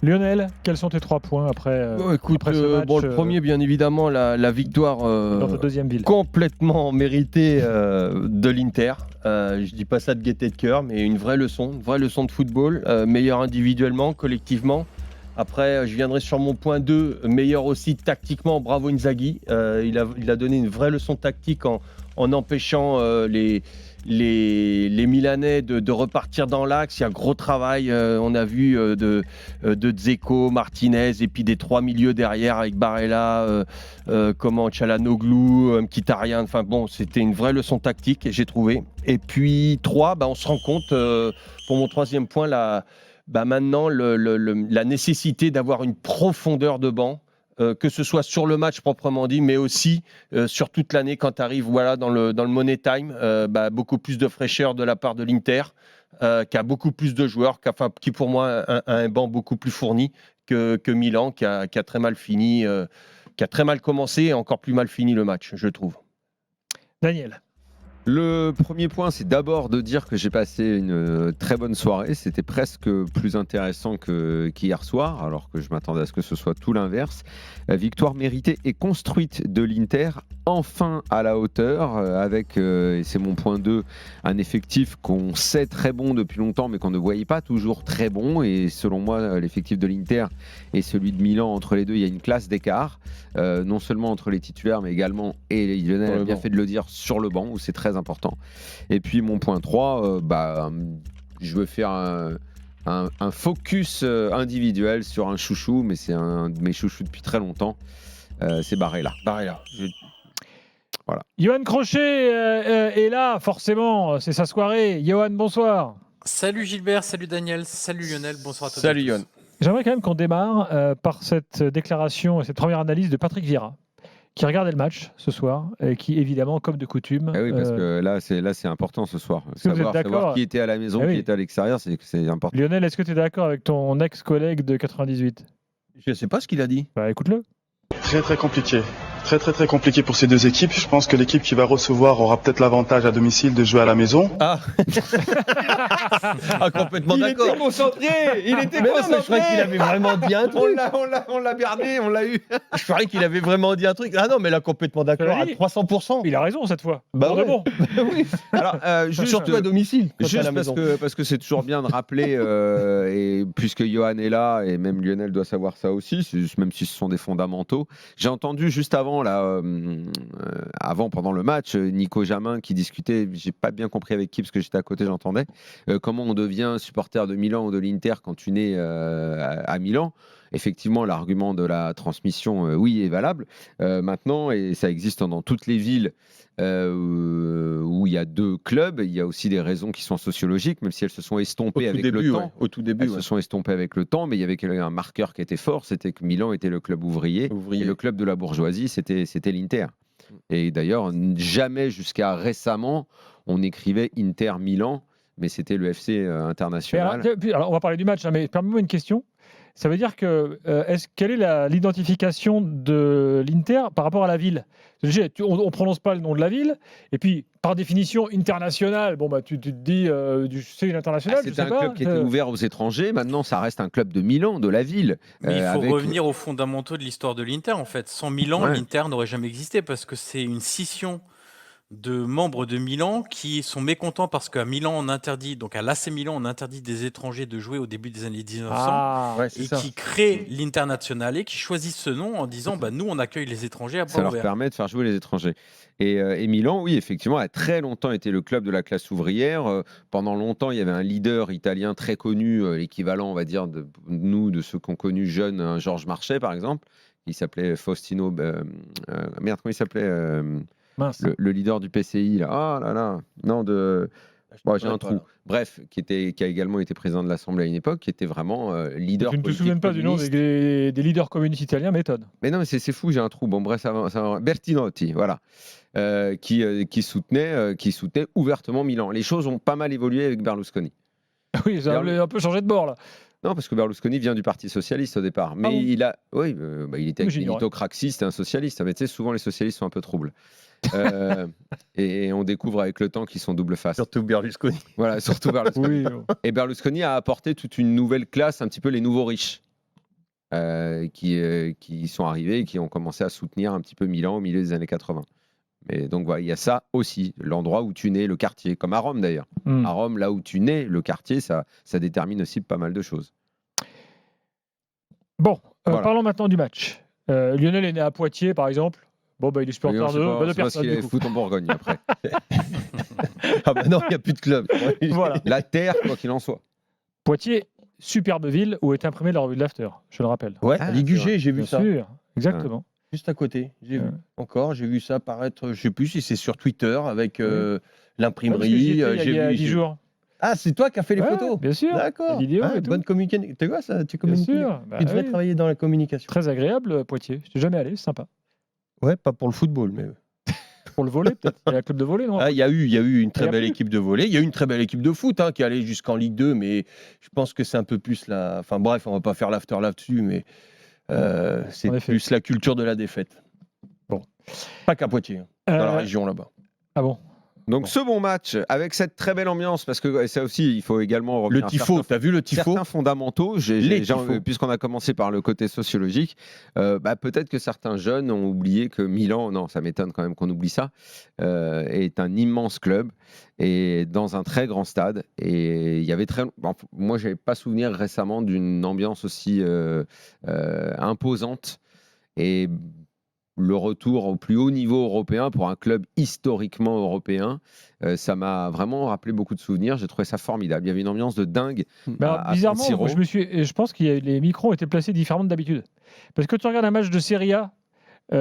Lionel, quels sont tes 3 points après, après ce match le premier, bien évidemment, la victoire dans ta deuxième ville? complètement méritée de l'Inter. Je dis pas ça de gaieté de cœur, mais une vraie leçon de football, meilleur individuellement, collectivement. Après, je viendrai sur mon point 2, meilleur aussi tactiquement. Bravo Inzaghi. Il a donné une vraie leçon tactique en empêchant les Milanais de repartir dans l'axe. Il y a gros travail. On a vu de Dzeko, Martinez et puis des 3 milieux derrière avec Barella, Çalhanoğlu, Mkhitaryan. Enfin bon, c'était une vraie leçon tactique, j'ai trouvé. Et puis 3, on se rend compte, pour mon 3e point, maintenant, la nécessité d'avoir une profondeur de banc, que ce soit sur le match proprement dit, mais aussi sur toute l'année quand tu arrives dans le Money Time, beaucoup plus de fraîcheur de la part de l'Inter, qui a beaucoup plus de joueurs, qui pour moi a un banc beaucoup plus fourni que Milan, qui a très mal fini, qui a très mal commencé et encore plus mal fini le match, je trouve. Daniel. Le premier point, c'est d'abord de dire que j'ai passé une très bonne soirée. C'était presque plus intéressant qu'hier soir, alors que je m'attendais à ce que ce soit tout l'inverse. Victoire méritée et construite de l'Inter, enfin à la hauteur, avec, et c'est mon point 2, un effectif qu'on sait très bon depuis longtemps, mais qu'on ne voyait pas toujours très bon. Et selon moi, l'effectif de l'Inter et celui de Milan, entre les deux, il y a une classe d'écart, non seulement entre les titulaires, mais également, et Lionel a bien fait de le dire, sur le banc, où c'est très important. Et puis mon point 3, je veux faire un focus individuel sur un chouchou, mais c'est un de mes chouchous depuis très longtemps, c'est Barella. Voilà. Johan Crochet est là, forcément, c'est sa soirée. Johan, bonsoir. Salut Gilbert, salut Daniel, salut Lionel, bonsoir à tous. Salut Johan. J'aimerais quand même qu'on démarre par cette déclaration et cette première analyse de Patrick Vieira, qui regardait le match ce soir et qui, évidemment, comme de coutume... Oui, parce que là, c'est important ce soir. Savoir qui était à la maison, qui était à l'extérieur, c'est important. Lionel, est-ce que tu es d'accord avec ton ex-collègue de 98 ? Je ne sais pas ce qu'il a dit. Écoute-le. Très très compliqué. Très compliqué pour ces deux équipes. Je pense que l'équipe qui va recevoir aura peut-être l'avantage à domicile de jouer à la maison. Complètement d'accord. Il était concentré. Je croyais qu'il avait vraiment dit un truc. On l'a berné, on l'a eu. Je croyais qu'il avait vraiment dit un truc. Ah non, mais là, complètement d'accord, à 300%. Il a raison cette fois. Ouais. Bon. Oui. Alors, surtout à domicile. Juste parce que c'est toujours bien de rappeler, et puisque Johan est là, et même Lionel doit savoir ça aussi, même si ce sont des fondamentaux. J'ai entendu juste avant, pendant le match, Nico Jamin qui discutait, j'ai pas bien compris avec qui, parce que j'étais à côté, j'entendais, comment on devient supporter de Milan ou de l'Inter quand tu nais à Milan. Effectivement, l'argument de la transmission, oui, est valable. Maintenant, et ça existe dans toutes les villes où il y a 2 clubs, il y a aussi des raisons qui sont sociologiques, même si elles se sont estompées avec le temps. Au tout début, elles se sont estompées avec le temps, mais il y avait un marqueur qui était fort, c'était que Milan était le club ouvrier. Et le club de la bourgeoisie, c'était l'Inter. Et d'ailleurs, jamais jusqu'à récemment, on écrivait Inter-Milan, mais c'était le FC international. Alors, on va parler du match, mais permets-moi une question. Ça veut dire que quelle est l'identification de l'Inter par rapport à la ville ? On ne prononce pas le nom de la ville, et puis par définition international, tu te dis c'est une internationale. C'est un club qui était ouvert aux étrangers. Maintenant, ça reste un club de Milan, de la ville. Mais il faut revenir aux fondamentaux de l'histoire de l'Inter. En fait, sans Milan, l'Inter n'aurait jamais existé parce que c'est une scission de membres de Milan qui sont mécontents parce qu'à Milan on interdit, donc à l'AC Milan on interdit des étrangers de jouer au début des années 1900 qui créent l'Internazionale, qui choisissent ce nom en disant nous on accueille les étrangers à bras ouverts. Ça leur permet de faire jouer les étrangers. Et Milan, oui, effectivement, a très longtemps été le club de la classe ouvrière. Pendant longtemps, il y avait un leader italien très connu, l'équivalent, on va dire, de ceux qu'on connu jeunes, Georges Marchais par exemple, qui s'appelait Faustino. Comment il s'appelait le leader du PCI, là. Non, j'ai un trou. Bref, qui a également été président de l'Assemblée à une époque, qui était vraiment leader politique. Tu ne te souviens pas du nom des leaders communistes italiens, m'étonne. Mais non, mais c'est fou, j'ai un trou. Bon, bref, Bertinotti, voilà. Qui soutenait ouvertement Milan. Les choses ont pas mal évolué avec Berlusconi. Oui, ça a un peu changé de bord, là. Non, parce que Berlusconi vient du Parti Socialiste au départ. Mais il était avec Benito Craxi, c'était un socialiste. Mais tu sais, souvent les socialistes sont un peu troubles. Et on découvre avec le temps qu'ils sont double face. Surtout Berlusconi. Voilà, surtout Berlusconi. Et Berlusconi a apporté toute une nouvelle classe, un petit peu les nouveaux riches. qui sont arrivés et qui ont commencé à soutenir un petit peu Milan au milieu des années 80. Mais donc voilà, il y a ça aussi, l'endroit où tu nais, le quartier, comme à Rome d'ailleurs. À Rome, là où tu nais, le quartier, ça détermine aussi pas mal de choses. Bon, Voilà. parlons maintenant du match. Lionel est né à Poitiers, par exemple. Bon, il est supporter de personne. Il foot en Bourgogne après. Ah bah non, il n'y a plus de club. Voilà. La terre, quoi qu'il en soit. Poitiers, superbe ville où est imprimée la revue de l'After, je le rappelle. Ouais, Ah, Ligugé, j'ai vu Bien ça. sûr, exactement. Juste à côté. J'ai Ouais. vu. Encore, j'ai vu ça apparaître, je sais plus si c'est sur Twitter avec Ouais, parce que l'imprimerie. j'y étais il y a 10 j'ai- jours. Ah, c'est toi qui as fait les Ouais, photos. bien sûr. D'accord. Les vidéos Ah, et tout. bonne communication. Tu vois ça, tu Bien communiques. sûr. Bah Tu devrais oui. travailler dans la communication. Très agréable, Poitiers. Je suis jamais allé, c'est sympa. Ouais, pas pour le football, mais. Pour le volley, peut-être. Il y a un club de volley, non Ah, il y a eu une Il y très a belle plus. équipe de volley. Il y a eu une très belle équipe de foot qui est allée jusqu'en Ligue 2, mais je pense que c'est un peu plus la. Enfin bref, on va pas faire l'after là-dessus, mais c'est En effet. plus la culture de la défaite. Bon. Pas qu'à Poitiers, dans la Euh, région là-bas. Ah bon. Donc ce bon match, avec cette très belle ambiance, parce que ça aussi, il faut également Le revenir à tifo, t'as vu le tifo? certains fondamentaux, Les tifos. puisqu'on a commencé par le côté sociologique, peut-être que certains jeunes ont oublié que Milan, non, ça m'étonne quand même qu'on oublie ça, est un immense club et dans un très grand stade. Et il y avait moi, j'avais pas souvenir récemment d'une ambiance aussi imposante et le retour au plus haut niveau européen pour un club historiquement européen. Ça m'a vraiment rappelé beaucoup de souvenirs. J'ai trouvé ça formidable. Il y avait une ambiance de dingue. Alors, à bizarrement, San Siro. moi, je pense que les micros ont été placés différemment d'habitude. Parce que tu regardes un match de Serie A, tu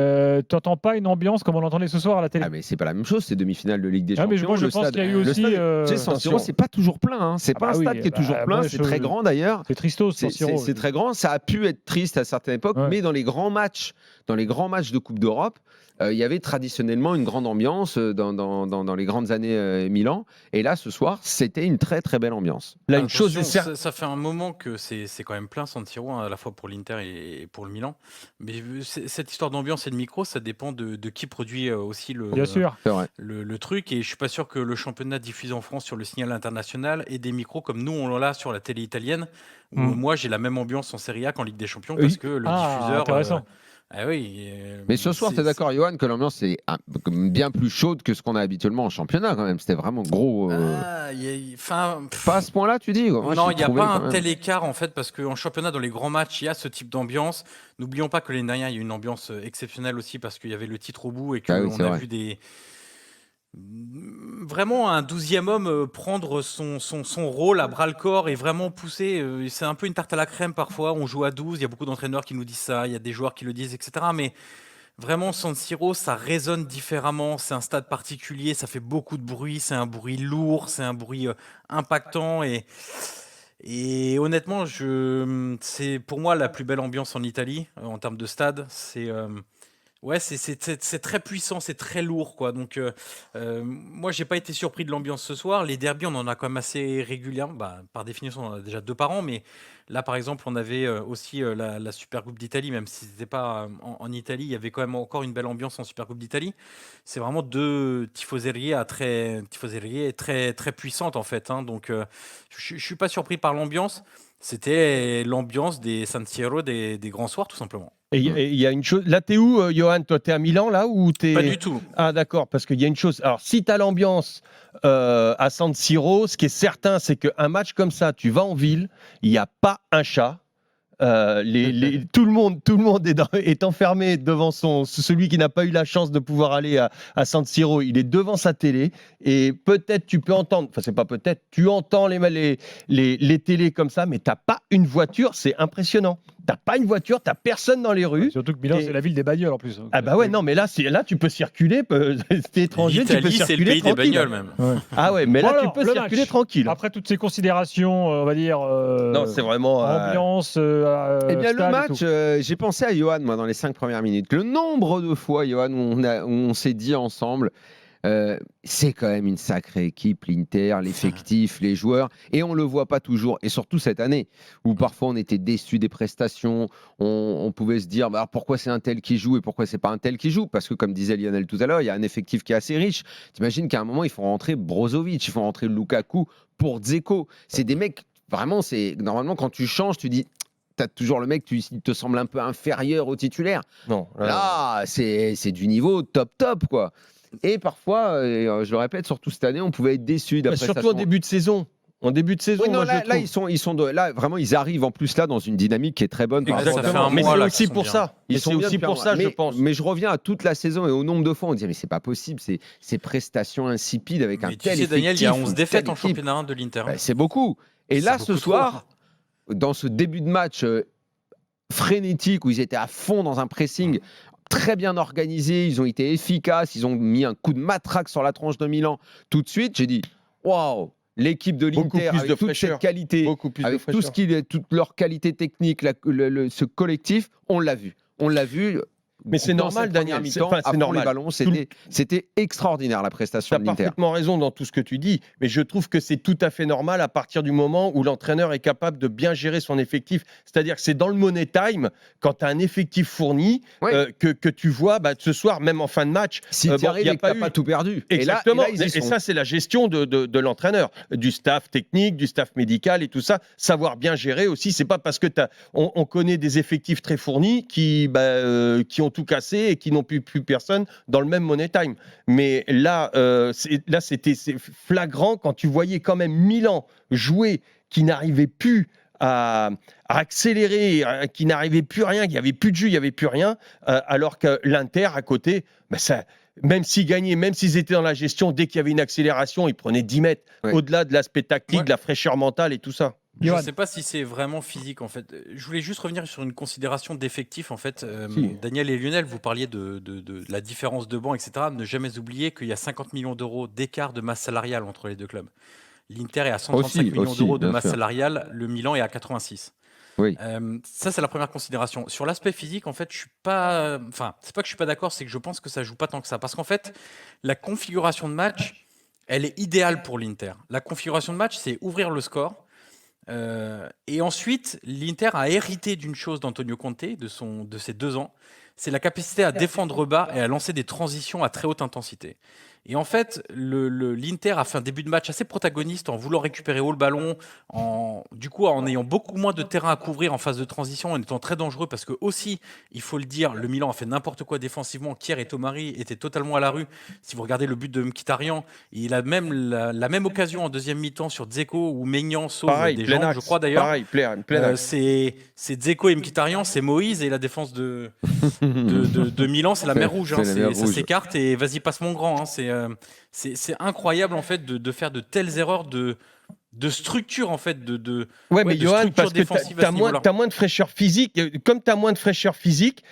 n'entends pas une ambiance comme on l'entendait ce soir à la télé. Ah mais c'est pas la même chose, c'est demi-finale de Ligue des Ah, Champions. mais moi, je le pense stade, qu'il y a eu le aussi. stade, tu sais, San Siro, attention. c'est pas toujours plein. Hein. C'est Ah pas bah un oui, stade qui est toujours bah, plein. moi, C'est très grand d'ailleurs. C'est tristos, San Siro. C'est très grand. Ça a pu être triste à certaines époques, Ouais. mais dans les grands matchs de Coupe d'Europe, il y avait traditionnellement une grande ambiance dans les grandes années Milan. Et là, ce soir, c'était une très très belle ambiance. Là, une chose est Attention, certaine. ça fait un moment que c'est quand même plein San Siro, à la fois pour l'Inter et pour le Milan. Mais cette histoire d'ambiance et de micro, ça dépend de qui produit aussi Bien sûr. C'est vrai. le truc. Et je suis pas sûr que le championnat diffusé en France sur le signal international ait des micros comme nous on l'a sur la télé italienne. Où moi, j'ai la même ambiance en Serie A qu'en Ligue des Champions parce que le diffuseur. Intéressant. Ah oui. Mais ce soir, tu es d'accord, Johan, que l'ambiance est bien plus chaude que ce qu'on a habituellement en championnat quand même. C'était vraiment gros. Pas à ce point-là, tu dis quoi. Moi, Non, j'ai il n'y a trouvé pas quand un même. tel écart en fait, parce qu'en championnat, dans les grands matchs, il y a ce type d'ambiance. N'oublions pas que l'année dernière, il y a eu une ambiance exceptionnelle aussi parce qu'il y avait le titre au bout et Ah oui, qu'on c'est a vrai. vu vraiment un 12e homme prendre son rôle à bras-le-corps et vraiment pousser. C'est un peu une tarte à la crème parfois. On joue à 12, il y a beaucoup d'entraîneurs qui nous disent ça, il y a des joueurs qui le disent, etc. Mais vraiment, San Siro, ça résonne différemment. C'est un stade particulier, ça fait beaucoup de bruit. C'est un bruit lourd, c'est un bruit impactant. Et honnêtement, c'est pour moi la plus belle ambiance en Italie en termes de stade. C'est très puissant, c'est très lourd, quoi. Donc, moi, j'ai pas été surpris de l'ambiance ce soir. Les derbies, on en a quand même assez régulièrement. Bah, par définition, on en a déjà 2 par an, mais là, par exemple, on avait aussi la Super Coupe d'Italie, même si c'était pas en Italie, il y avait quand même encore une belle ambiance en Super Coupe d'Italie. C'est vraiment 2 tifoseries très très puissantes en fait. Hein. Donc, je suis pas surpris par l'ambiance. C'était l'ambiance des San Siro des grands soirs, tout simplement. Et il y a une chose. Là, t'es où, Johan? Toi, t'es à Milan, là, ou t'es... Pas du tout. Ah, d'accord, parce qu'il y a une chose. Alors, si t'as l'ambiance à San Siro, ce qui est certain, c'est qu'un match comme ça, tu vas en ville, il n'y a pas un chat. Tout le monde est enfermé devant celui qui n'a pas eu la chance de pouvoir aller à San Siro. Il est devant sa télé et peut-être tu peux entendre, enfin c'est pas peut-être, tu entends les télés comme ça, mais t'as pas une voiture, c'est impressionnant. T'as pas une voiture, t'as personne dans les rues. Surtout que Milan, c'est la ville des bagnoles en plus. Ah bah ouais, non, mais là tu peux circuler, t'es étranger, tu peux L'Italie, c'est le circuler pays des tranquille. bagnoles même. Ah ouais, mais Bon, là alors, tu peux le circuler match. tranquille. Après toutes ces considérations, on va dire. Non, c'est vraiment. Ambiance. Eh bien, le stade et match, tout. j'ai pensé à Johan, moi, dans les 5 premières minutes. Le nombre de fois, Johan, où on s'est dit ensemble, c'est quand même une sacrée équipe, l'Inter, l'effectif, les joueurs, et on le voit pas toujours, et surtout cette année, où parfois on était déçus des prestations, on pouvait se dire, bah, alors pourquoi c'est un tel qui joue et pourquoi c'est pas un tel qui joue, parce que comme disait Lionel tout à l'heure, il y a un effectif qui est assez riche. T'imagines qu'à un moment, ils font rentrer Brozovic, ils font rentrer Lukaku pour Dzeko. C'est des mecs, vraiment, c'est normalement quand tu changes, tu dis, as toujours le mec, il te semble un peu inférieur au titulaire. Non. Là, c'est du niveau top, quoi. Et parfois, je le répète, surtout cette année, on pouvait être déçu de la prestation. Surtout en début de saison. En début de saison, Oui, non, moi, là, je trouve. là, vraiment, ils arrivent en plus là dans une dynamique qui est très bonne. Par rapport à- Ça fait un Mais mois, c'est là, aussi qu'ils sont pour bien. ça. Ils C'est sont bien aussi depuis pour un ça, mois. je Mais- pense. Mais je reviens à toute la saison et au nombre de fois, on disait mais c'est pas possible, ces prestations insipides avec un Mais tu tel sais, Daniel, il y a effectif, 11 une défaites telle en équipe. championnat de l'Inter. Ben, c'est beaucoup. Et C'est là, beaucoup ce trop. soir, dans ce début de match frénétique où ils étaient à fond dans un pressing très bien organisé, ils ont été efficaces, ils ont mis un coup de matraque sur la tranche de Milan tout de suite, j'ai dit waouh, l'équipe de Beaucoup l'Inter plus avec de toute fraîcheur. cette qualité, Beaucoup plus de avec tout fraîcheur. ce qui est toute leur qualité technique, ce collectif, on l'a vu. Mais c'est dans normal, cette première Daniel, c'est- mi-temps, enfin, à c'est fond normal. les ballons, c'était extraordinaire la Tu prestation as de l'Inter. parfaitement raison dans tout ce que tu dis, mais je trouve que c'est tout à fait normal à partir du moment où l'entraîneur est capable de bien gérer son effectif. C'est-à-dire que c'est dans le money time, quand tu as un effectif fourni, Oui. que tu vois ce soir, même en fin de match. Si tu bon, arrives y a et que pas t'as eu- pas tout perdu. Exactement. Et là, ils y Et sont. ça, c'est la gestion de l'entraîneur, du staff technique, du staff médical et tout ça. Savoir bien gérer aussi. C'est pas parce que on connaît des effectifs très fournis qui ont tout cassé et qui n'ont plus personne dans le même money time. Mais là, c'était flagrant quand tu voyais quand même Milan jouer qui n'arrivait plus à accélérer, qui n'arrivait plus à rien, qu'il n'y avait plus de jus, il n'y avait plus rien, alors que l'Inter à côté, même s'ils gagnaient, même s'ils étaient dans la gestion, dès qu'il y avait une accélération, ils prenaient 10 mètres, Ouais. au-delà de l'aspect tactique, Ouais. de la fraîcheur mentale et tout ça. Je Johan. ne sais pas si c'est vraiment physique en fait. Je voulais juste revenir sur une considération d'effectif en fait. Si. Daniel et Lionel, vous parliez de la différence de banc, etc. Ne jamais oublier qu'il y a 50 millions d'euros d'écart de masse salariale entre les deux clubs. L'Inter est à 135 millions Aussi, d'euros de bien masse sûr. salariale, le Milan est à 86. Oui. Ça, c'est la première considération. Sur l'aspect physique, en fait, je suis pas. Enfin, c'est pas que je suis pas d'accord, c'est que je pense que ça joue pas tant que ça. Parce qu'en fait, la configuration de match, elle est idéale pour l'Inter. La configuration de match, c'est ouvrir le score. Et ensuite, l'Inter a hérité d'une chose d'Antonio Conte, de ses 2 ans, c'est la capacité à défendre bas et à lancer des transitions à très haute intensité. Et en fait, l'Inter a fait un début de match assez protagoniste en voulant récupérer haut le ballon, en ayant beaucoup moins de terrain à couvrir en phase de transition, en étant très dangereux parce que aussi, il faut le dire, le Milan a fait n'importe quoi défensivement. Kier et Tomari étaient totalement à la rue. Si vous regardez le but de Mkhitaryan, il a même la même occasion en deuxième mi-temps sur Dzeko où Maignan sauve des plein jambes, axe. je crois d'ailleurs. Pareil, plein axe. C'est Dzeko et Mkhitaryan, c'est Moïse et la défense de Milan, c'est la mer rouge. C'est la mer Ça rouge. s'écarte et vas-y, passe mon grand. C'est incroyable en fait de faire de telles erreurs de structure en fait Ouais, mais de Johan, structure parce que défensive à t'as ce moins, niveau-là. t'as moins de fraîcheur physique. Comme tu as moins de fraîcheur physique,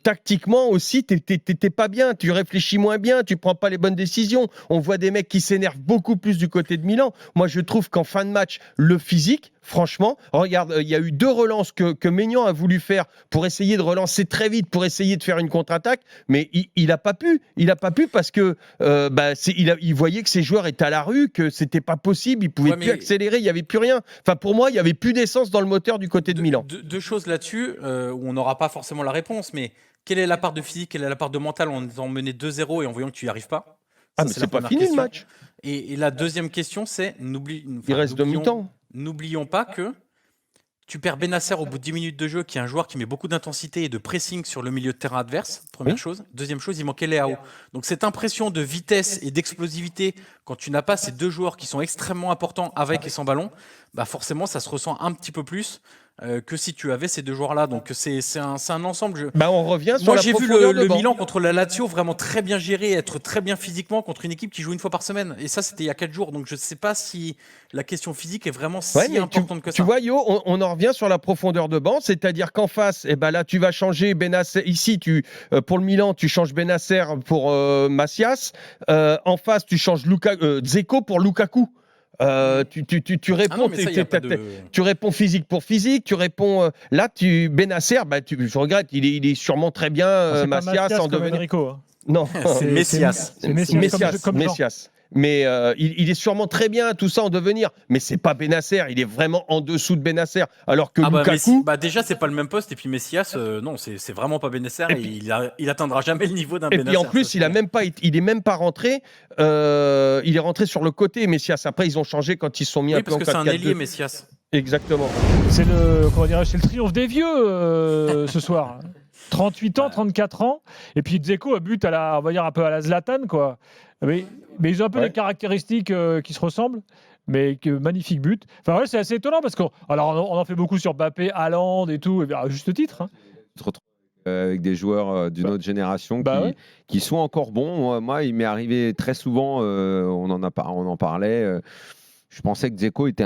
tactiquement aussi, t'es pas bien. Tu réfléchis moins bien, tu prends pas les bonnes décisions. On voit des mecs qui s'énervent beaucoup plus du côté de Milan. Moi, je trouve qu'en fin de match, le physique, franchement, regarde, il y a eu 2 relances que Maignan a voulu faire pour essayer de relancer très vite, pour essayer de faire une contre-attaque, mais il n'a pas pu. Il n'a pas pu parce que il voyait que ses joueurs étaient à la rue, que c'était pas possible, il pouvait Ouais, plus mais- accélérer, il y avait plus rien. Enfin, pour moi, il y avait plus d'essence dans le moteur du côté de Milan. Deux choses là-dessus où on n'aura pas forcément la réponse, mais quelle est la part de physique, quelle est la part de mental en étant mené 2-0 et en voyant que tu n'y arrives pas? Ah, Ça, mais la c'est pas première fini le question. match. Et la deuxième question, c'est Il reste 2 mi-temps. N'oublions pas que tu perds Benasser au bout de 10 minutes de jeu, qui est un joueur qui met beaucoup d'intensité et de pressing sur le milieu de terrain adverse. Première Oui. chose. Deuxième chose, il manquait Leao. Donc cette impression de vitesse et d'explosivité, quand tu n'as pas ces 2 joueurs qui sont extrêmement importants avec et sans ballon, bah forcément ça se ressent un petit peu plus que si tu avais ces 2 joueurs-là. Donc c'est un ensemble. On revient sur Moi, la j'ai vu profondeur de le banc. Milan contre la Lazio vraiment très bien géré, être très bien physiquement contre une équipe qui joue une fois par semaine. Et ça, c'était il y a 4 jours. Donc, je ne sais pas si la question physique est vraiment Ouais, si mais importante que ça. Tu vois, Yo, on en revient sur la profondeur de banc, c'est-à-dire qu'en face, là, tu vas changer Benasser. Ici, pour le Milan, tu changes Benasser pour Macias. En face, tu changes Dzeko pour Lukaku. Tu réponds, Ah non, mais ça, il y a pas de- tu réponds physique pour physique, tu réponds. Là, Benasser, je regrette, il est sûrement très bien C'est pas Macias en comme devenir. Enrico, hein. Non, C'est Messias. C'est Messias comme genre. Messias. mais il est sûrement très bien, tout ça en devenir. Mais c'est pas Bennacer, il est vraiment en dessous de Bennacer. Alors que Lukaku... déjà, c'est pas le même poste. Et puis Messias, non, c'est vraiment pas Bennacer. Et Et puis- il atteindra jamais le niveau d'un Et Bennacer. puis en plus, ça, il est même pas rentré. Il est rentré sur le côté, Messias. Après, ils ont changé quand ils se sont mis un Oui, peu parce en que c'est un 4-4-2. ailier, Messias. Exactement. C'est c'est le triomphe des vieux ce soir. 38 ans, 34 ans. Et puis Dzeko a but on va dire un peu à la Zlatan, quoi. Mais ils ont un peu des caractéristiques qui se ressemblent. Mais magnifique but. Enfin, ouais, c'est assez étonnant parce qu'on on en fait beaucoup sur Mbappé, Haaland et tout, et bien, à juste titre. Hein. Se retrouve avec des joueurs d'une autre génération qui sont encore bons. Moi, il m'est arrivé très souvent, on en parlait. Je pensais que Dzeko était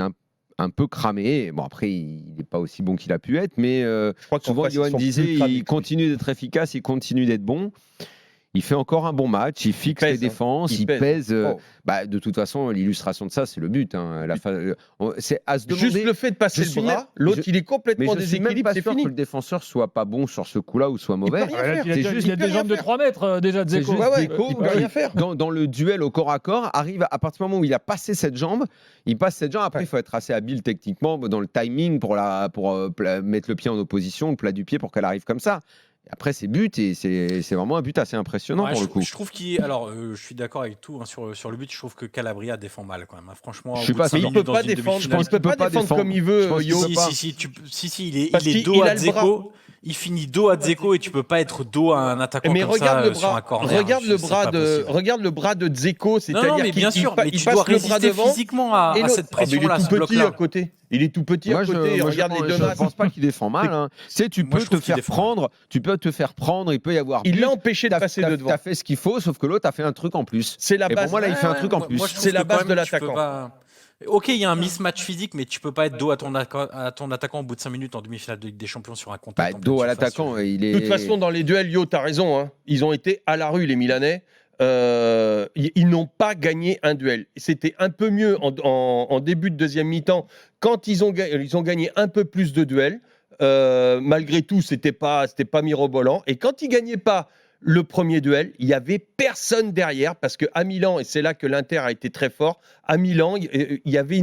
un peu cramé. Bon, après, il n'est pas aussi bon qu'il a pu être, mais Je crois que souvent, Johan disait il continue d'être efficace, il continue d'être bon. Il fait encore un bon match, il fixe les défenses, il pèse. De toute façon, l'illustration de ça, c'est le but. Hein. C'est à se demander. Juste le fait de passer le bras, l'autre, il est complètement déséquilibré. C'est sûr que le défenseur soit pas bon sur ce coup-là ou soit mauvais. Il y a des jambes de 3 mètres déjà, Dzeko. Il peut rien faire. Dans le duel au corps à corps, arrive à partir du moment où il a passé cette jambe, Après, il faut être assez habile techniquement dans le timing pour mettre le pied en opposition, le plat du pied pour qu'elle arrive comme ça. Après, c'est but et c'est vraiment un but assez impressionnant pour le coup. Je trouve je suis d'accord avec tout sur le but. Je trouve que Calabria défend mal quand même. Franchement, je suis pas sûr. Il peut pas défendre. Je pense qu'il peut pas défendre comme il veut. Si, il est dos à Dzeko. Il finit dos à Dzeko et tu peux pas être dos à un attaquant comme ça sur un corner. Regarde le bras de Dzeko, c'est-à-dire bien sûr, mais tu dois résister physiquement à cette pression-là, ce bloc-là. Il est tout petit à côté. Regarde les deux masses. Je pense pas qu'il défend mal. Hein. Tu peux te faire prendre. Tu peux te faire prendre. Il peut y avoir. Il l'a empêché de passer de devant. T'as fait ce qu'il faut, sauf que l'autre a fait un truc en plus. C'est la base. Pour moi, là, il fait un truc en plus. C'est la base de l'attaquant. Ok, il y a un mismatch physique, mais tu peux pas être dos à ton attaquant au bout de 5 minutes en demi-finale de Ligue des Champions sur un contact. Dos à l'attaquant, il est. De toute façon, dans les duels, t'as raison. Hein. Ils ont été à la rue, les Milanais. Ils n'ont pas gagné un duel. C'était un peu mieux en début de deuxième mi-temps quand ils ont gagné un peu plus de duels. Malgré tout, c'était pas mirobolant. Et quand ils gagnaient pas le premier duel, il y avait personne derrière parce que à Milan, et c'est là que l'Inter a été très fort, à Milan, il y avait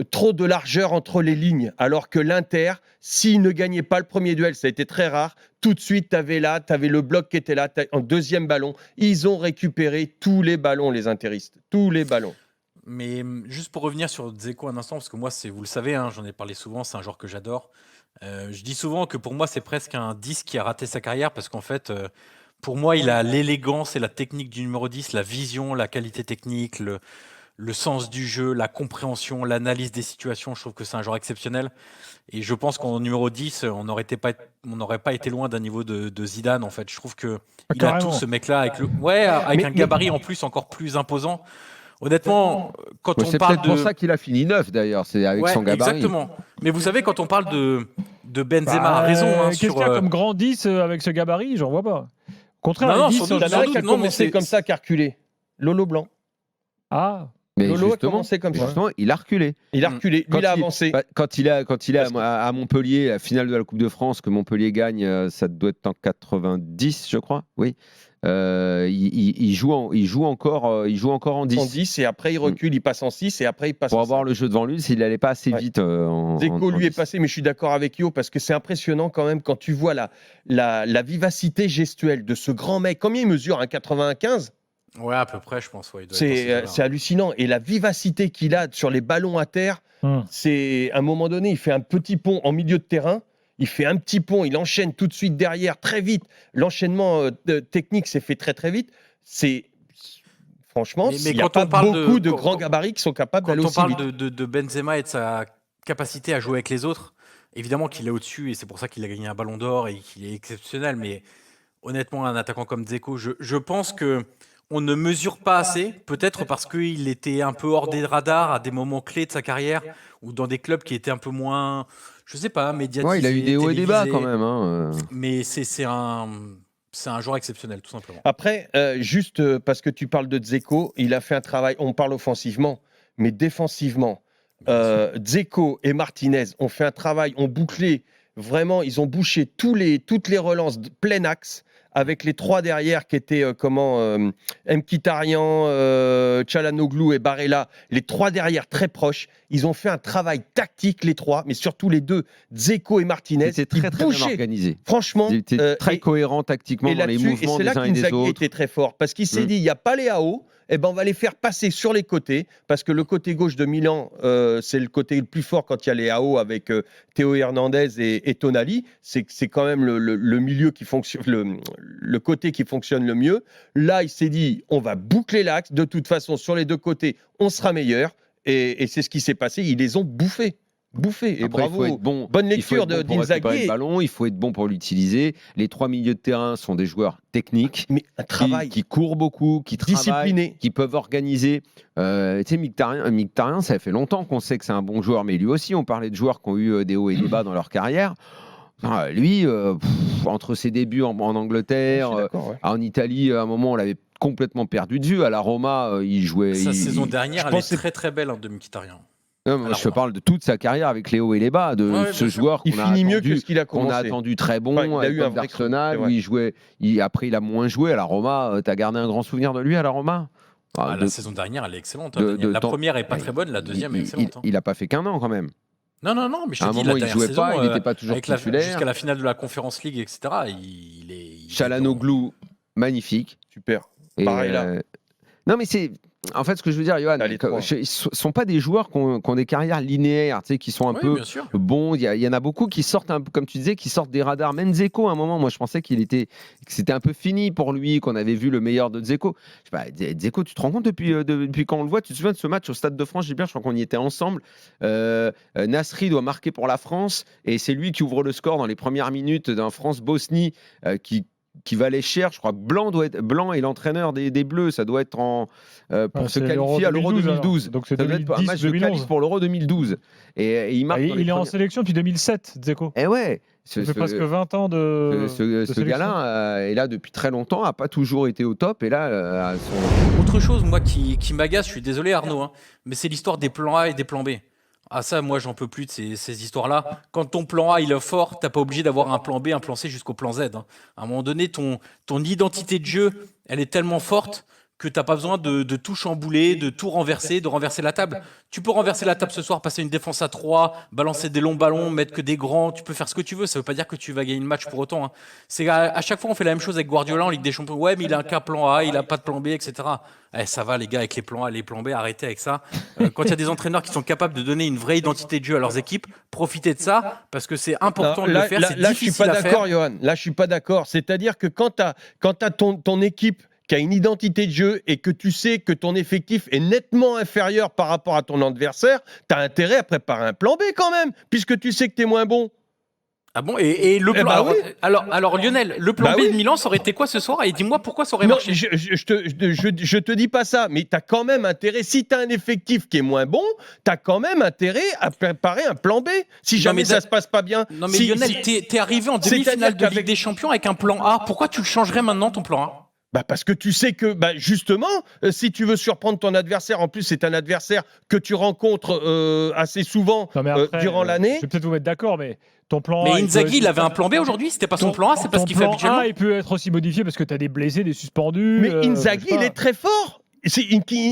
trop de largeur entre les lignes, alors que l'Inter, s'il ne gagnait pas le premier duel, ça a été très rare, tout de suite, tu avais le bloc qui était là, en deuxième ballon, ils ont récupéré tous les ballons, les interistes, tous les ballons. Mais juste pour revenir sur Dzeko un instant, parce que moi, vous le savez, hein, j'en ai parlé souvent, c'est un joueur que j'adore. Je dis souvent que pour moi, c'est presque un 10 qui a raté sa carrière, parce qu'en fait, pour moi, il a l'élégance et la technique du numéro 10, la vision, la qualité technique, le sens du jeu, la compréhension, l'analyse des situations. Je trouve que c'est un joueur exceptionnel. Et je pense qu'en numéro 10, on n'aurait pas été loin d'un niveau de Zidane, en fait. Je trouve qu'il a tout, ce mec-là, avec un gabarit en plus encore plus imposant. Honnêtement, quand on c'est parle peut-être pour ça qu'il a fini 9 d'ailleurs, c'est avec son gabarit. Exactement. Mais vous savez, quand on parle de Benzema, a raison. Hein, qu'est-ce qu'il y a comme grand 10 avec ce gabarit? J'en vois pas. Au contraire, non, 10, il y en a qui a commencé comme ça, qui a reculé. Lolo Blanc. Ah. Mais Lolo a commencé comme ça. Justement, il a reculé. Il a reculé, il a avancé. Quand il est à Montpellier, la finale de la Coupe de France, que Montpellier gagne, ça doit être en 90, je crois. Oui. Il joue encore en 10. En 10 et après il recule, il passe en 6 et après il passe pour en avoir le jeu devant lui, s'il n'allait pas assez vite. Dzeko lui est passé, mais je suis d'accord avec Yo parce que c'est impressionnant quand même quand tu vois la vivacité gestuelle de ce grand mec. Combien il mesure, 1,95 ? Ouais, à peu près, je pense. Ouais, c'est hallucinant. Et la vivacité qu'il a sur les ballons à terre, c'est à un moment donné, il fait un petit pont en milieu de terrain. Il fait un petit pont, il enchaîne tout de suite derrière, très vite. L'enchaînement technique s'est fait très très vite. Franchement, il n'y a pas beaucoup de grands gabarits qui sont capables d'aller aussi vite. Quand on parle de Benzema et de sa capacité à jouer avec les autres, évidemment qu'il est au-dessus et c'est pour ça qu'il a gagné un ballon d'or et qu'il est exceptionnel. Mais honnêtement, un attaquant comme Dzeko, je pense qu'on ne mesure pas assez, peut-être parce qu'il était un peu hors des radars à des moments clés de sa carrière ou dans des clubs qui étaient un peu moins... Je sais pas, médiatisé. Ouais, il a eu des hauts et des bas quand même. Hein. Mais c'est un joueur exceptionnel, tout simplement. Après, juste parce que tu parles de Dzeko, il a fait un travail, on parle offensivement, mais défensivement. Dzeko et Martinez ont fait un travail, ont bouclé, vraiment, ils ont bouché toutes les relances de plein axe avec les 3 derrière qui étaient Mkhitaryan, Çalhanoğlu et Barella, les 3 derrière très proches. Ils ont fait un travail tactique, les 3, mais surtout les 2, Dzeko et Martinez. C'était très, très bien organisé. Franchement. Ils étaient très cohérents tactiquement dans les mouvements des uns et des Inzaghi autres. était très fort parce qu'il s'est dit, il n'y a pas les AO, eh ben on va les faire passer sur les côtés parce que le côté gauche de Milan, c'est le côté le plus fort quand il y a les AO avec Théo Hernandez et Tonali. C'est quand même le milieu qui fonctionne, le côté qui fonctionne le mieux. Là, il s'est dit, on va boucler l'axe. De toute façon, sur les 2 côtés, on sera meilleur. Et c'est ce qui s'est passé. Ils les ont bouffés. Et après, bravo. il faut être bon, Bonne lecture pour récupérer d'Inzaghi. le ballon, il faut être bon pour l'utiliser. Les 3 milieux de terrain sont des joueurs techniques, Mais un travail qui courent beaucoup, qui travaillent, discipliné. qui peuvent organiser. Tu sais, Mkhitaryan, ça fait longtemps qu'on sait que c'est un bon joueur, mais lui aussi, on parlait de joueurs qui ont eu des hauts et des bas dans leur carrière. Lui, entre ses débuts en Angleterre, en Italie, à un moment, on l'avait complètement perdu de vue. À la Roma, il jouait. Sa saison dernière, je elle est pense que très très belle de Mkhitaryan. Non, moi, je te parle de toute sa carrière avec les hauts et les bas, de Ouais, ce bien sûr. joueur Il qu'on a finit mieux attendu, que ce qu'il a qu'on commencé. a attendu très bon. Ouais, il a à eu un l'époque vrai d'Arsenal, coup, où il jouait. Après, il a moins joué à la Roma. T'as gardé un grand souvenir de lui à la Roma? La saison dernière, elle est excellente. La temps- première est pas très bonne, la deuxième est excellente. Il a pas fait qu'un an quand même. Non, mais je À te un dis, moment, la il dernière jouait saison, pas, il n'était pas toujours avec titulaire. jusqu'à la finale de la Conference League, etc. Il est Çalhanoğlu, magnifique. Super. Et, Pareil là. Non, mais c'est. En fait, ce que je veux dire, Johan, Allez, 3. ils ne sont pas des joueurs qui ont des carrières linéaires, tu sais, qui sont un Oui, peu bien sûr. bons. Il y en a beaucoup qui sortent, un peu, comme tu disais, qui sortent des radars. Même Dzeko, à un moment, moi, je pensais que c'était un peu fini pour lui, qu'on avait vu le meilleur de Dzeko. Je sais pas, Dzeko, tu te rends compte depuis quand on le voit? Tu te souviens de ce match au Stade de France? Je crois qu'on y était ensemble. Nasri doit marquer pour la France et c'est lui qui ouvre le score dans les premières minutes d'un France-Bosnie qui valait cher. Je crois que Blanc est l'entraîneur des Bleus. Ça doit être pour se qualifier à l'Euro 2012. Donc c'est Ça doit être un match de 2010-2011. qualif pour l'Euro 2012. Et il marque. Il est en sélection depuis 2007, Dzeko. Eh ouais. Ça fait presque 20 ans de Ce sélection. gars-là est là depuis très longtemps, n'a pas toujours été au top. Et là, Autre chose, moi, qui m'agace, je suis désolé Arnaud, hein, mais c'est l'histoire des plans A et des plans B. Ah ça, moi, j'en peux plus de ces histoires-là. Quand ton plan A, il est fort, t'as pas obligé d'avoir un plan B, un plan C jusqu'au plan Z. Hein. À un moment donné, ton identité de jeu, elle est tellement forte que t'as pas besoin de tout chambouler, de tout renverser, de renverser la table. Tu peux renverser la table ce soir, passer une défense à 3, balancer des longs ballons, mettre que des grands, tu peux faire ce que tu veux, ça veut pas dire que tu vas gagner le match pour autant. Hein. C'est à chaque fois on fait la même chose avec Guardiola en Ligue des Champions. Ouais, mais il a qu'un plan A, il a pas de plan B, etc. Ça va les gars, avec les plans A, les plans B, arrêtez avec ça. Quand il y a des entraîneurs qui sont capables de donner une vraie identité de jeu à leurs équipes, profitez de ça, parce que c'est important de le faire, c'est là, je suis difficile pas à d'accord, faire. Johan. Là, je suis pas d'accord. C'est-à-dire que quand t'as ton équipe qui a une identité de jeu et que tu sais que ton effectif est nettement inférieur par rapport à ton adversaire, tu as intérêt à préparer un plan B quand même, puisque tu sais que tu es moins bon. Ah bon, et le plan. bah oui. Alors Lionel, le plan Bah B oui. de Milan, ça aurait été quoi ce soir? Et dis-moi pourquoi ça aurait Non, marché. je te dis pas ça, mais tu as quand même intérêt, si tu as un effectif qui est moins bon, tu as quand même intérêt à préparer un plan B, si jamais mais ça se passe pas bien. Non mais Lionel, t'es arrivé en C'est-à-dire demi-finale de qu'avec- Ligue des Champions avec un plan A. Pourquoi tu le changerais maintenant ton plan A? Parce que tu sais que, justement, si tu veux surprendre ton adversaire, en plus c'est un adversaire que tu rencontres assez souvent Non, mais après, durant l'année. Je vais peut-être vous mettre d'accord, mais ton plan A. Mais Inzaghi, il avait un plan B aujourd'hui, c'était pas son plan A, c'est pas ce qu'il fait habituellement. Il peut être aussi modifié parce que tu as des blessés, des suspendus. Mais Inzaghi, il est très fort. Inzaghi,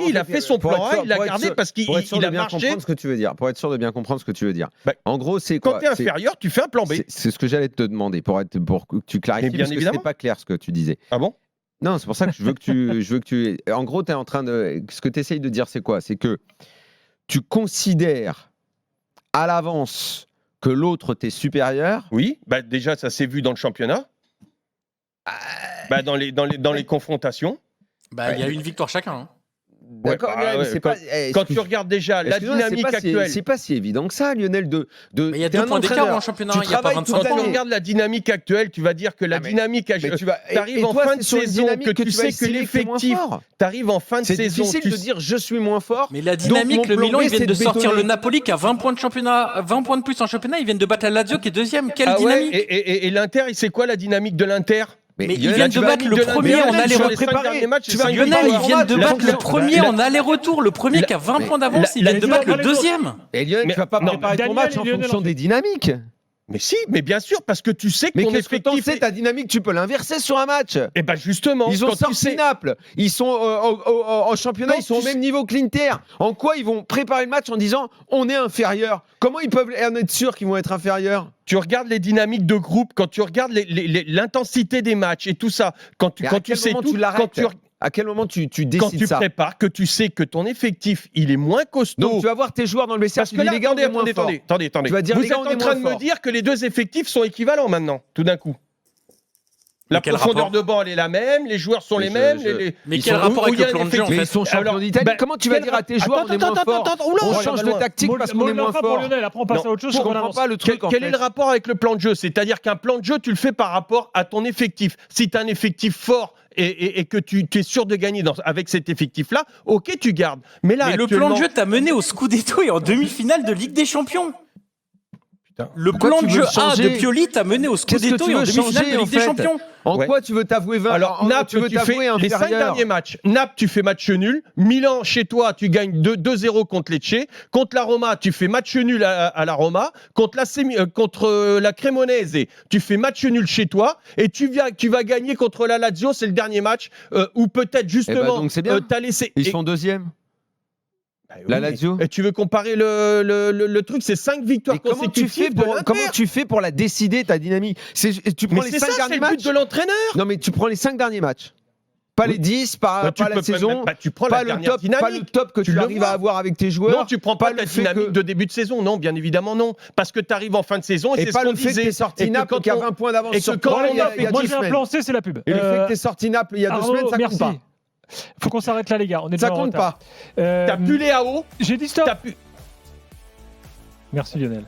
il a fait son plan A, il l'a gardé parce qu'il pour être sûr il de a bien marché. comprendre ce que tu veux dire. Pour être sûr de bien comprendre ce que tu veux dire. Bah, En gros, c'est quoi? Quand tu es inférieur, tu fais un plan B. C'est ce que j'allais te demander pour que tu clarifies, Mais bien parce que évidemment. c'était pas clair ce que tu disais. Ah bon? Non, c'est pour ça que je veux que tu. En gros, tu es en train de. Ce que tu essayes de dire, c'est quoi? C'est que tu considères à l'avance que l'autre t'est supérieur. Oui, déjà ça s'est vu dans le championnat. Dans les confrontations. Bah, il y a une victoire chacun. Hein. D'accord, bah, mais ouais, c'est pas. Quand tu regardes déjà la Excuse-moi, dynamique c'est pas actuelle. c'est pas si évident que ça, Lionel. Mais il y a t'es 2 un points d'écart entraîneur. en championnat, Tu il n'y a pas travailles 25 toute Quand tu l'année. points. regardes la dynamique actuelle, tu vas dire que la Ah, mais- dynamique. Mais tu vas. T'arrives en fin de saison, que tu sais que l'effectif. T'arrives en fin de C'est saison. difficile de dire je suis moins fort. Mais la Donc, dynamique, mon le plan Milan, B, ils viennent c'est de de sortir bétonner. le Napoli qui a 20 points de championnat, 20 points de plus en championnat, ils viennent de battre la Lazio qui est deuxième. Quelle Ah ouais, dynamique! et l'Inter, c'est quoi la dynamique de l'Inter? Mais ils Lionel, viennent tu de vas battre le Lionel, premier en Lionel, aller sur les les 5 préparés. derniers matchs, Tu c'est vas 5 Lionel, ils victoires. viennent de La battre le confiance. premier en aller-retour. Le premier qui a 20 points d'avance, ils viennent de battre le deuxième. Et Lionel, Mais- tu vas pas non, préparer ton Daniel match et en Lionel fonction en- des dynamiques. Mais si, mais bien sûr, parce que tu sais que Mais ton qu'est-ce que t'en effectif... sais, ta dynamique, tu peux l'inverser sur un match. Eh ben justement, Ils ont quand tu sorti sais... Naples, ils sont en championnat, Quand ils sont au tu même niveau que l'Inter. En quoi ils vont préparer le match en disant on est inférieur? Comment ils peuvent en être sûrs qu'ils vont être inférieurs? Tu regardes les dynamiques de groupe, quand tu regardes l'intensité des matchs et tout ça, quand tu sais tout, À quel moment tu quand décides tu ça? prépares, que tu sais que ton effectif, il est moins costaud. Donc tu vas voir tes joueurs dans le vestiaire, Parce tu que dis là, les gars, on est moins forts. attendez. Tu vas dire, Vous les gars, êtes on en est train de moins me forts. dire que les deux effectifs sont équivalents maintenant, tout d'un coup. La quel profondeur rapport de banc, elle est la même, les joueurs sont les mêmes. Mais ils quel sont- rapport où avec il y a le plan un de jeu en Mais fait ils sont champions d'Italie. ben, Comment tu vas dire à tes joueurs on est moins forts? On change de tactique parce qu'on est moins pour fort. Lionel, après on passe à autre chose. Je on comprends avance. pas le truc en Quel est fait. le rapport avec le plan de jeu? C'est-à-dire qu'un plan de jeu, tu le fais par rapport à ton effectif. Si tu as un effectif fort et que tu es sûr de gagner avec cet effectif-là, ok, tu gardes. Mais là, Mais le plan de jeu t'a mené au Scudetto et en demi-finale de Ligue des Champions. Le Pourquoi plan tu de veux jeu le A changer de Pioli t'a mené au Qu'est-ce que Scudetto tu et en veux demi-finale changer de en Ligue des fait? Champions. En Ouais. quoi tu veux t'avouer Alors, Naples, tu veux tu fais t'avouer les 5 inférieur? derniers matchs. Naples, tu fais match nul. Milan, chez toi, tu gagnes 2-0 contre Lecce. Contre la Roma, tu fais match nul à la Roma. Contre la Cremonese, tu fais match nul chez toi. Et tu vas gagner contre la Lazio. C'est le dernier match où peut-être justement donc c'est bien. t'as laissé. Ils sont deuxième. Bah oui, La Lazio. Et tu veux comparer le truc, c'est 5 victoires Mais comment tu fais pour la décider ta dynamique? Tu prends Mais les c'est 5 ça, c'est derniers le but matchs. de l'entraîneur. Non mais tu prends les 5 derniers matchs. Pas les 10, pas la saison, tu prends pas la le dernière top, dynamique. pas le top que Tu tu le arrives vois. à avoir avec tes joueurs. Non, tu prends pas le la fait dynamique que- de début de saison. Non, bien évidemment, non. Parce que tu arrives en fin de saison et Et c'est pas ce qu'on le fait que disait. t'es sorti Et que Naples quand qui a on- 20 points d'avance et que sur quand toi on il y a a fait- 10 Moi j'ai un semaines. plan C, c'est la pub. Et le fait que t'es sorti Naples il y a 2 Arnaud, semaines, ça compte merci. pas. Faut qu'on s'arrête là, les gars. On est Ça déjà en compte retard. pas. T'as pu les AO. J'ai dit stop. T'as pu. Merci Lionel.